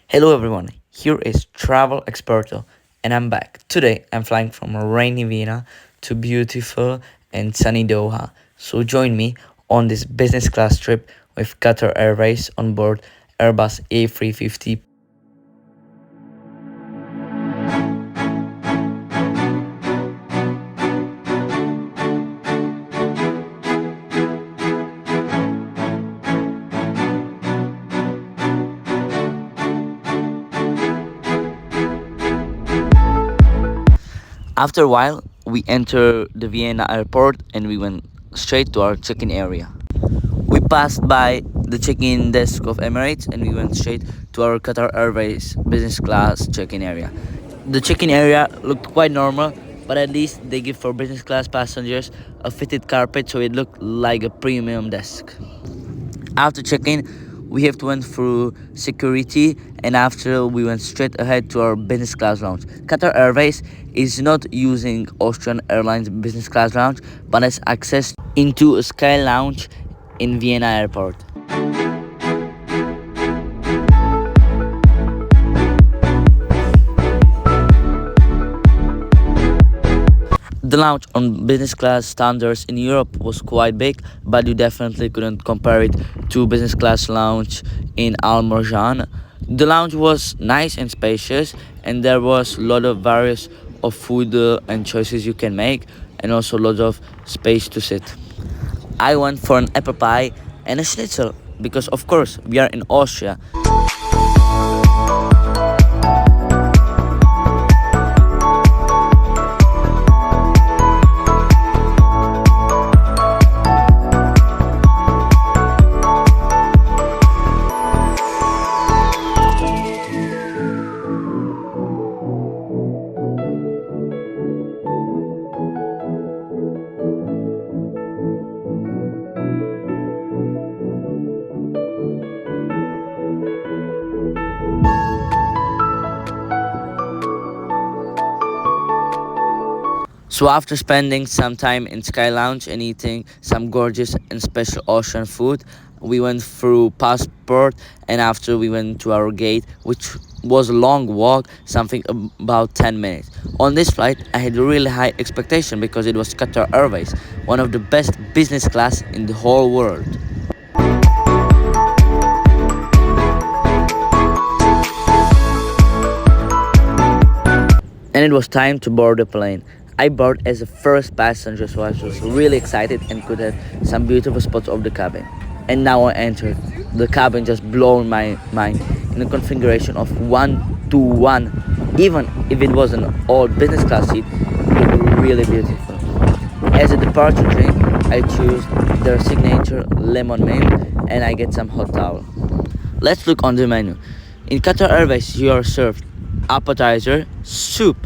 Hello everyone, here is Travel Experto and I'm back. Today I'm flying from rainy Vienna to beautiful and sunny Doha. So join me on this business class trip with Qatar Airways on board Airbus A350. After a while, we entered the Vienna airport and we went straight to our check-in area. We passed by the check-in desk of Emirates and we went straight to our Qatar Airways business class check-in area. The check-in area looked quite normal, but at least they give for business class passengers a fitted carpet so it looked like a premium desk. After check-in, we have to went through security and after we went straight ahead to our business class lounge. Qatar Airways is not using Austrian Airlines business class lounge but has access into a sky lounge in Vienna airport. The lounge on business class standards in Europe was quite big, but you definitely couldn't compare it to business class lounge in Al Marjan. The lounge was nice and spacious, and there was a lot of various of food and choices you can make, and also lots of space to sit. I went for an apple pie and a schnitzel because, of course, we are in Austria. So after spending some time in Sky Lounge and eating some gorgeous and special Austrian food, we went through passport and after we went to our gate, which was a long walk, something about 10 minutes. On this flight, I had a really high expectation because it was Qatar Airways, one of the best business class in the whole world. And it was time to board the plane. I boarded as the first passenger, so I was really excited and could have some beautiful spots of the cabin. And now I entered. The cabin just blown my mind in a configuration of 1-to-1. Even if it was an old business class seat, it was really beautiful. As a departure drink, I choose their signature lemon mint and I get some hot towel. Let's look on the menu. In Qatar Airways, you are served appetizer, soup,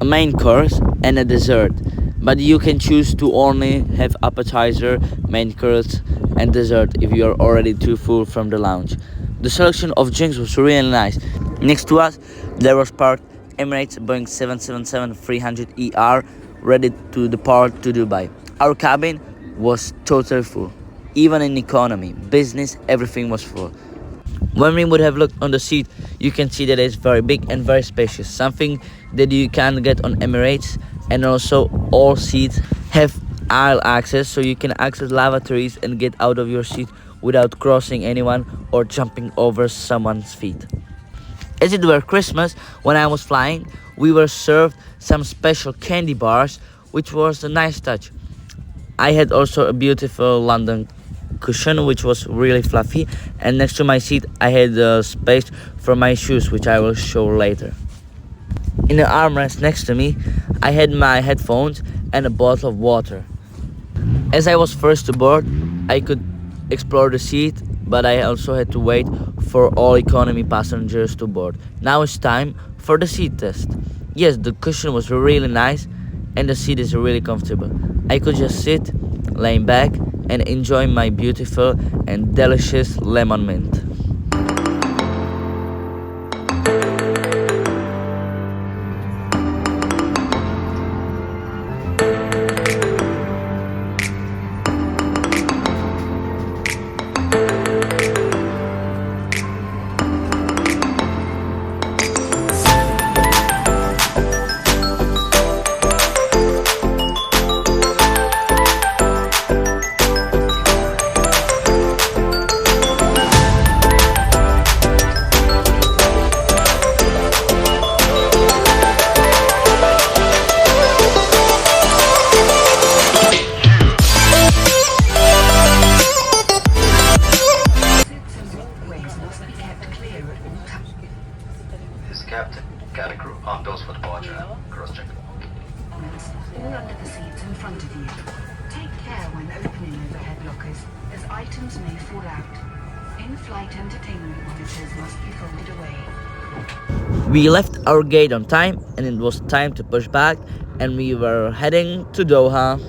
a main course and a dessert, but you can choose to only have appetizer, main course and dessert if you are already too full from the lounge. The selection of drinks was really nice. Next to us there was parked Emirates Boeing 777-300ER ready to depart to Dubai. Our cabin was totally full. Even in economy, business, everything was full. When we would have looked on the seat, you can see that it's very big and very spacious, something that you can't get on Emirates. And also all seats have aisle access, so you can access lavatories and get out of your seat without crossing anyone or jumping over someone's feet. As it were Christmas, when I was flying, we were served some special candy bars, which was a nice touch. I had also a beautiful London cushion which was really fluffy, and next to my seat I had space for my shoes, which I will show later. In the armrest next to me I had my headphones and a bottle of water. As I was first to board, I could explore the seat, but I also had to wait for all economy passengers to board. Now it's time for the seat test. Yes, the cushion was really nice and the seat is really comfortable. I could just sit, laying back and enjoy my beautiful and delicious lemon mint. must be kept clear at all times. This is the captain. Cabin crew, on bills for departure. Cross-check. All under the seats in front of you. Take care when opening overhead lockers, as items may fall out. In-flight entertainment monitors must be folded away. We left our gate on time, and it was time to push back, and we were heading to Doha.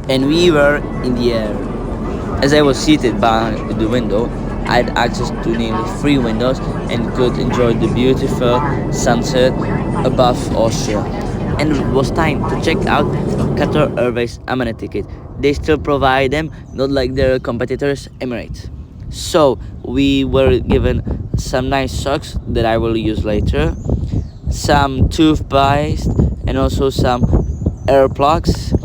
And we were in the air. As I was seated by the window, I had access to nearly 3 windows and could enjoy the beautiful sunset above Austria. And it was time to check out Qatar Airways amenity ticket. They still provide them, not like their competitors, Emirates. So we were given some nice socks that I will use later, some toothpaste, and also some air plugs.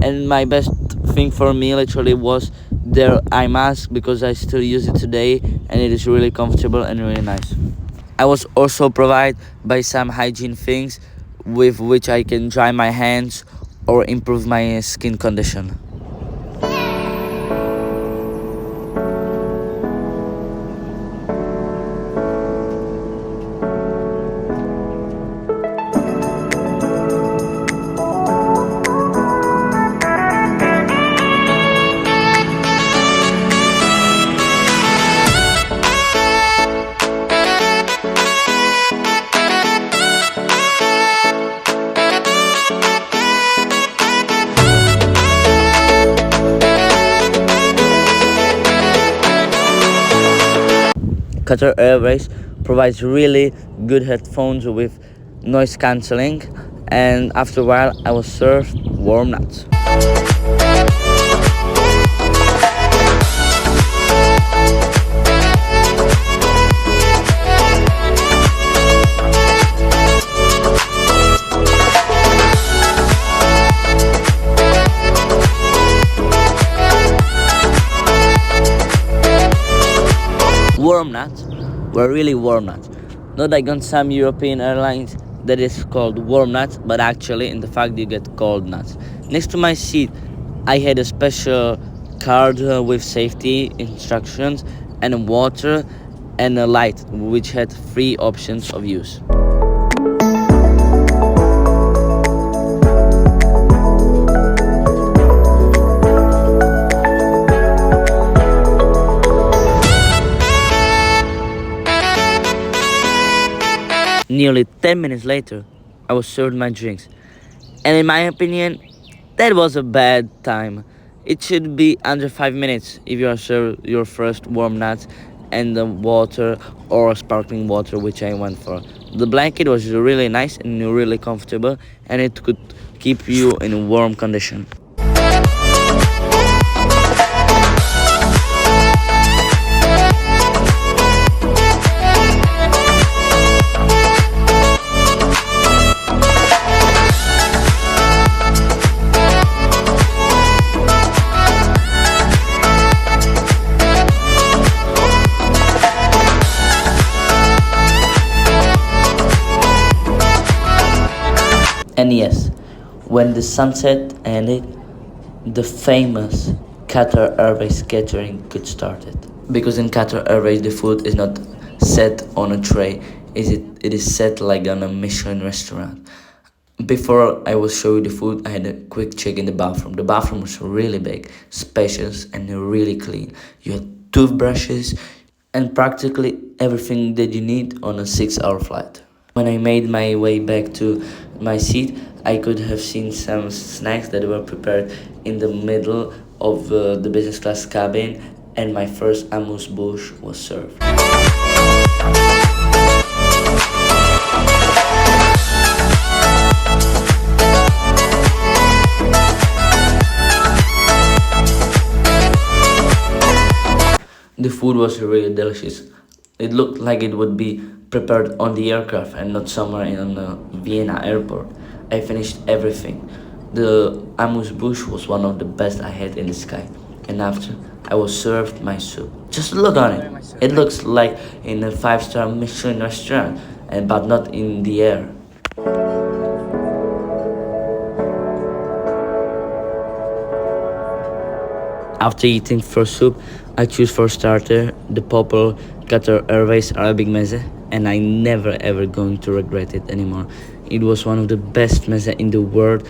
And my best thing for me literally was their eye mask, because I still use it today and it is really comfortable and really nice. I was also provided by some hygiene things with which I can dry my hands or improve my skin condition. Qatar Airways provides really good headphones with noise cancelling, and after a while I was served warm nuts. Warm nuts were really warm nuts, not like on some European airlines that is called warm nuts, but actually in the fact you get cold nuts. Next to my seat I had a special card with safety instructions and water and a light, which had 3 options of use. Nearly 10 minutes later, I was served my drinks. And in my opinion, that was a bad time. It should be under 5 minutes if you are served your first warm nuts and the water or sparkling water, which I went for. The blanket was really nice and really comfortable, and it could keep you in a warm condition. When the sunset ended, the famous Qatar Airways catering could start it. Because in Qatar Airways, the food is not set on a tray, it is set like on a Michelin restaurant. Before I will show you the food, I had a quick check in the bathroom. The bathroom was really big, spacious, and really clean. You had toothbrushes and practically everything that you need on a 6-hour flight. When I made my way back to my seat, I could have seen some snacks that were prepared in the middle of the business class cabin, and my first amuse bouche was served. The food was really delicious. It looked like it would be prepared on the aircraft and not somewhere in the Vienna airport. I finished everything. The amuse bouche was one of the best I had in the sky. And after, I was served my soup. Just look on it. It looks like in a 5-star Michelin restaurant, but not in the air. After eating first soup, I choose for starter the popular Qatar Airways Arabic meze, and I never ever going to regret it anymore. It was one of the best meze in the world,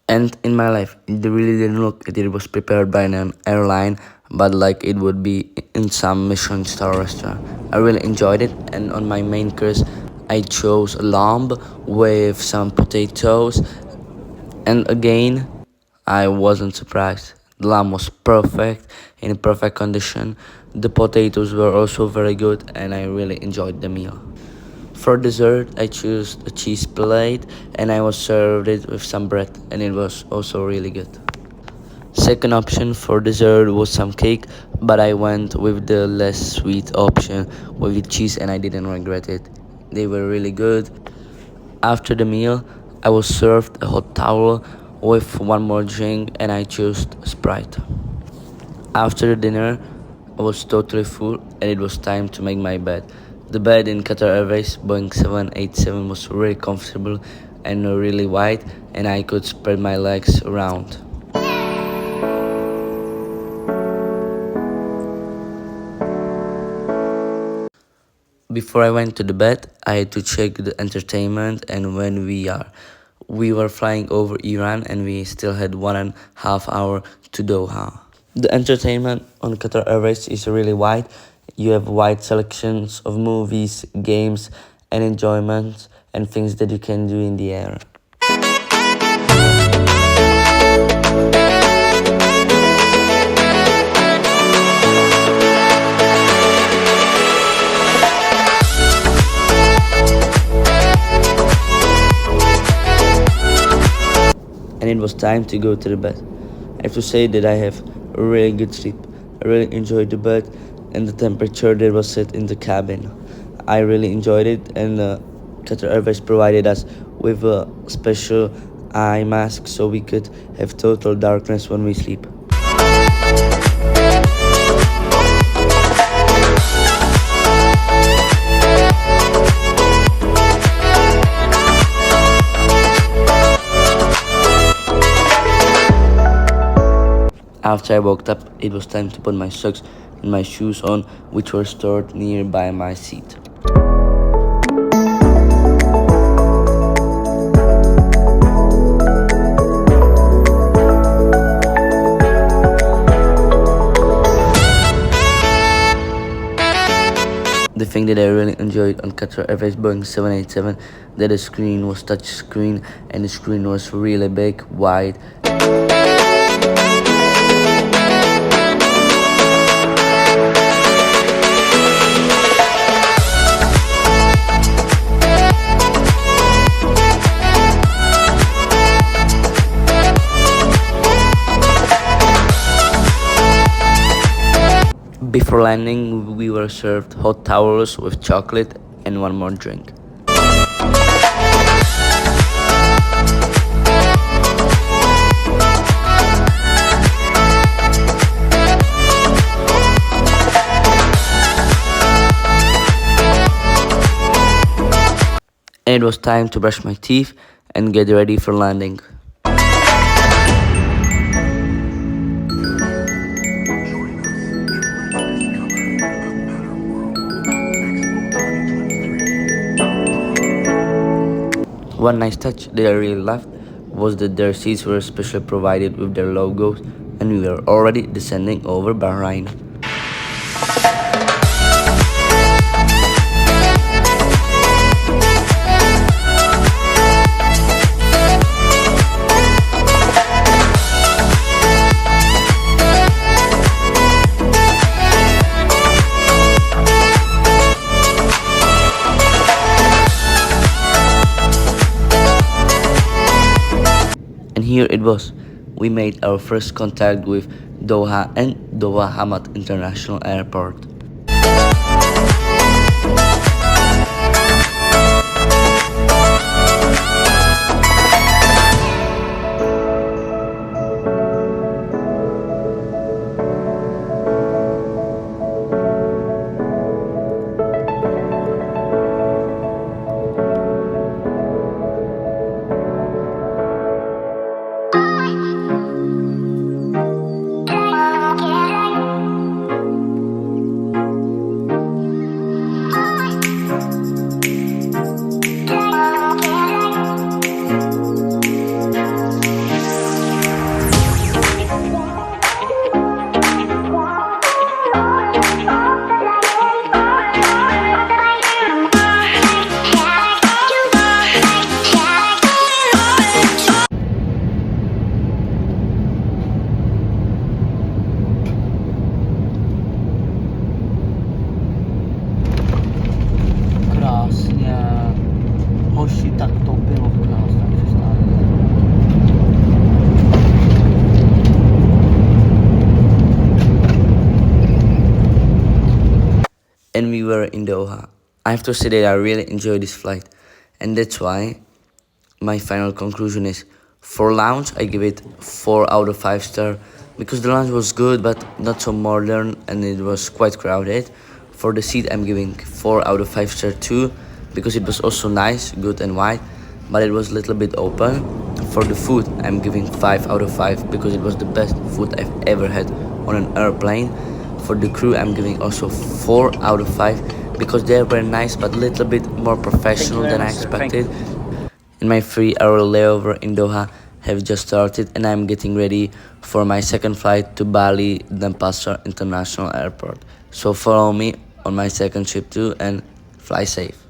and in my life, it really didn't look like it was prepared by an airline, but like it would be in some Michelin star restaurant. I really enjoyed it, and on my main course, I chose a lamb with some potatoes, and again, I wasn't surprised. The lamb was perfect, in perfect condition. The potatoes were also very good, and I really enjoyed the meal. For dessert, I chose a cheese plate, and I was served it with some bread, and it was also really good. Second option for dessert was some cake, but I went with the less sweet option with the cheese, and I didn't regret it. They were really good. After the meal, I was served a hot towel with one more drink, and I chose Sprite. After the dinner, I was totally full, and it was time to make my bed. The bed in Qatar Airways Boeing 787 was really comfortable and really wide, and I could spread my legs around. Before I went to the bed, I had to check the entertainment and when we were flying over Iran, and we still had 1.5 hours to Doha. The entertainment on Qatar Airways is really wide. You have wide selections of movies, games, and enjoyments and things that you can do in the air. And it was time to go to the bed. I have to say that I have a really good sleep. I really enjoyed the bed and the temperature that was set in the cabin. I really enjoyed it, and Qatar Airways provided us with a special eye mask so we could have total darkness when we sleep. After I woke up, it was time to put my socks and my shoes on, which were stored nearby my seat. The thing that I really enjoyed on Qatar Airways Boeing 787, that the screen was touch screen, and the screen was really big, wide. Before landing, we were served hot towels with chocolate and one more drink. And it was time to brush my teeth and get ready for landing. One nice touch that I really loved was that their seats were specially provided with their logos, and we were already descending over Bahrain. And here it was. We made our first contact with Doha and Doha Hamad International Airport. Kerasnya Hoshi tak topeng of keras tak And we were in Doha. I have to say that I really enjoyed this flight, and that's why my final conclusion is, for lounge I give it 4 out of 5 star, because the lounge was good but not so modern and it was quite crowded. For the seat I'm giving 4 out of 5 star too, because it was also nice, good and wide, but it was a little bit open. For the food I'm giving 5 out of 5, because it was the best food I've ever had on an airplane. For the crew I'm giving also 4 out of 5, because they were nice but a little bit more professional than I expected. And my 3-hour layover in Doha have just started, and I'm getting ready for my second flight to Bali Denpasar International Airport. So follow me on my second trip too, and fly safe.